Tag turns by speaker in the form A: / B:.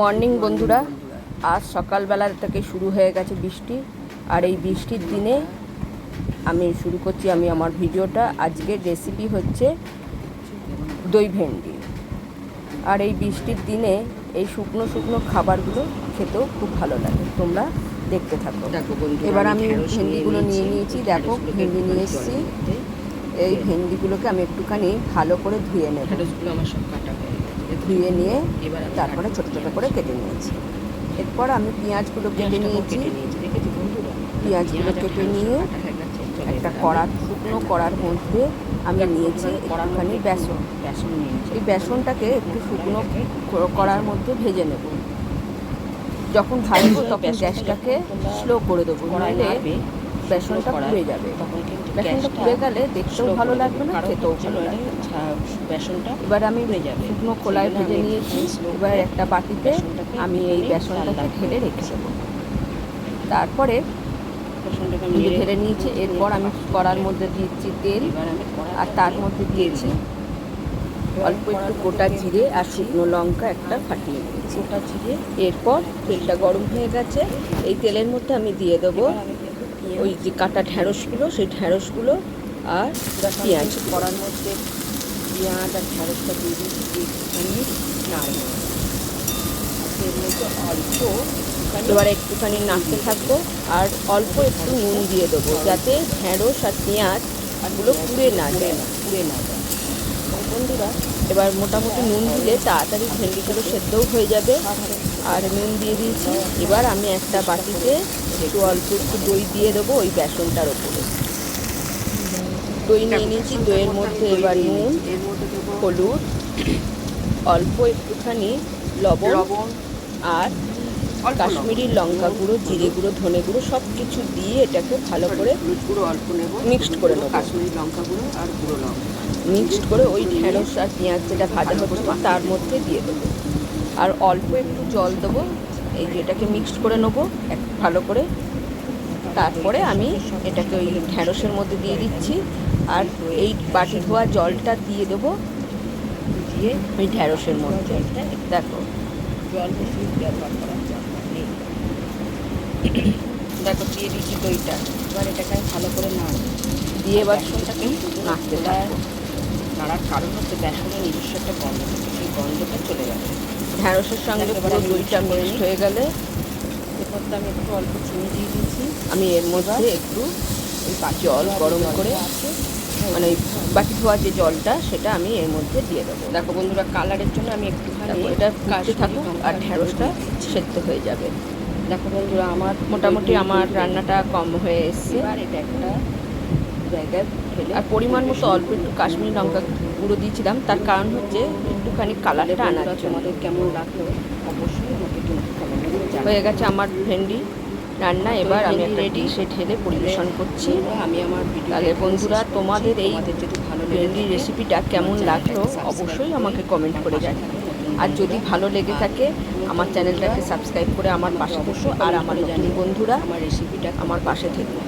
A: Morning বন্ধুরা, আজ সকালবেলা থেকে শুরু হয়ে গেছে বৃষ্টি। আর এই বৃষ্টির দিনে আমি শুরু করছি আমার ভিডিওটা। আজকের রেসিপি হচ্ছে দই ভেন্ডি। আর এই বৃষ্টির দিনে এই শুকনো শুকনো খাবারগুলো খেতেও খুব ভালো লাগে। তোমরা দেখতে থাকো। এবার আমি ভেন্ডিগুলো নিয়ে নিয়েছি। দেখো, ভেন্ডি নিয়ে এসেছি। এই ভেন্ডিগুলোকে আমি একটুখানি ভালো করে ধুয়ে নেব।
B: আমার সব কাটা হয়ে গেছে।
A: ধুয়ে নিয়ে তারপরে ছোটো ছোটো করে কেটে নিয়েছি। এরপর আমি পেঁয়াজগুলো কেটে নিয়েছি। পেঁয়াজগুলো কেটে নিয়ে একটা শুকনো কড়ার মধ্যে আমি নিয়েছি একটুখানি বেসন নিয়েছি। এই বেসনটাকে একটু শুকনো কড়ার মধ্যে ভেজে নেব। যখন ভাজবো তখন গ্যাসটাকে স্লো করে দেবো, নাহলে বেসনটা পুড়ে যাবে। বেসনটা পুড়ে গেলে দেখতেও ভালো লাগবে না, খেতেও ভালো লাগবে না।
B: বেসনটা
A: এবার আমি শুকনো খোলায় ভেজে নিয়েছি। এবার একটা বাটিতে আমি এই বেসনটাকে ঢেলে রেখে দেবো। তারপরে ঢেলে নিয়েছি। এরপর আমি কড়ার মধ্যে দিয়েছি তেল, আর তার মধ্যে দিয়েছি অল্প একটু গোটা জিরে আর শুকনো লঙ্কা একটা ফাটিয়ে নিয়েছি।
B: গোটা জিরে।
A: এরপর তেলটা গরম হয়ে গেছে। এই তেলের মধ্যে আমি দিয়ে দেবো ওই যে কাটা ঢ্যাঁড়সগুলো, সেই ঢ্যাঁড়সগুলো আর পেঁয়াজ।
B: কড়ার মধ্যে পেঁয়াজ আর ঢ্যাঁড়সটা দিয়ে দিয়েছি, একটুখানি নাড়বো। এর মধ্যে অল্প
A: এবার একটুখানি নাড়তে থাকবো, আর অল্প একটু নুন দিয়ে দেবো, যাতে ঢ্যাঁড়স আর পেঁয়াজগুলো পুড়ে না যায়।
B: বন্ধুরা,
A: এবার মোটামুটি নুন দিলে তাড়াতাড়ি ভেন্ডিগুলো সেদ্ধও হয়ে যাবে। আর নুন দিয়ে দিয়েছি। এবার আমি একটা বাটিতে অল্প একটু দই দিয়ে দেবো ওই বেসনটার ওপরে। দই নিয়ে নিয়েছি। দইয়ের মধ্যে এবার নুন, হলুদ, অল্প একটুখানি লবণ আর কাশ্মীরি লঙ্কা গুঁড়ো, জিরে গুঁড়ো, ধনে গুঁড়ো সব কিছু দিয়ে এটাকে ভালো করে
B: অল্প নেব,
A: মিক্সড করে নেবো।
B: কাশ্মীরি লঙ্কা গুঁড়ো আর গুঁড়ো লঙ্কা
A: মিক্সড করে ওই ঢ্যাঁড়স আর পেঁয়াজ যেটা ভাজা হচ্ছে তার মধ্যে দিয়ে দেবো। আর অল্প একটু জল দেবো। এই যে এটাকে মিক্সড করে নেবো ভালো করে। তারপরে আমি এটাকে ওই ঢ্যাঁড়সের মধ্যে দিয়ে দিচ্ছি। আর এই বাটি ধোয়া জলটা দিয়ে দেবো
B: দিয়ে
A: ওই ঢ্যাঁড়সের মধ্যে। দেখো,
B: জল বেশি ব্যবহার করার দরকার নেই।
A: দেখো দিয়ে দিচ্ছি দইটা।
B: এবার এটাকে ভালো করে
A: দিয়ে এবার বেসনটাকে নাড়তে থাকবো।
B: নাড়ার কারণ হচ্ছে বেসনের নিজস্ব একটা গন্ধ থাকে, সেই গন্ধটা চলে যাবে।
A: ঢ্যাঁড়সের সঙ্গে পুরো দইটা মিক্সড হয়ে গেলে
B: এরপর তো আমি একটু অল্প চিনি দিয়ে দিয়েছি।
A: আমি এর মধ্যে একটু ওই জল গরম করে মানে ওই বাটি ধোয়া যে জলটা সেটা আমি এর মধ্যে দিয়ে দেবো।
B: দেখো বন্ধুরা, কালারের জন্য আমি একটুখানি
A: এটা কাটতে থাকুক আর ঢ্যাঁড়সটা সেদ্ধ হয়ে যাবে।
B: দেখো বন্ধুরা, আমার
A: মোটামুটি আমার রান্নাটা কম হয়ে এসছে।
B: এবার এটা একটা জায়গায় ফেলে
A: আর পরিমাণ মতো অল্প একটু কাশ্মীরি লঙ্কা গুঁড়ো দিয়েছিলাম, তার কারণ হচ্ছে একটুখানি কালারটা আনার জন্য।
B: তোমাদের কেমন লাগলো অবশ্যই
A: হয়ে গেছে আমার ভেন্ডি রান্না। এবার আমি একটা ডিশে ঢেলে পরিবেশন করছি।
B: আমি আমার
A: তাহলে বন্ধুরা, তোমাদের এই
B: যদি ভালো
A: ভেন্ডি রেসিপিটা কেমন লাগলো অবশ্যই আমাকে কমেন্ট করে জানাবে। আর যদি ভালো লেগে থাকে আমার চ্যানেলটাকে সাবস্ক্রাইব করে আমার পাশে বসো। আর আমার নতুন বন্ধুরা
B: আমার রেসিপিটা
A: আমার পাশে থেকো।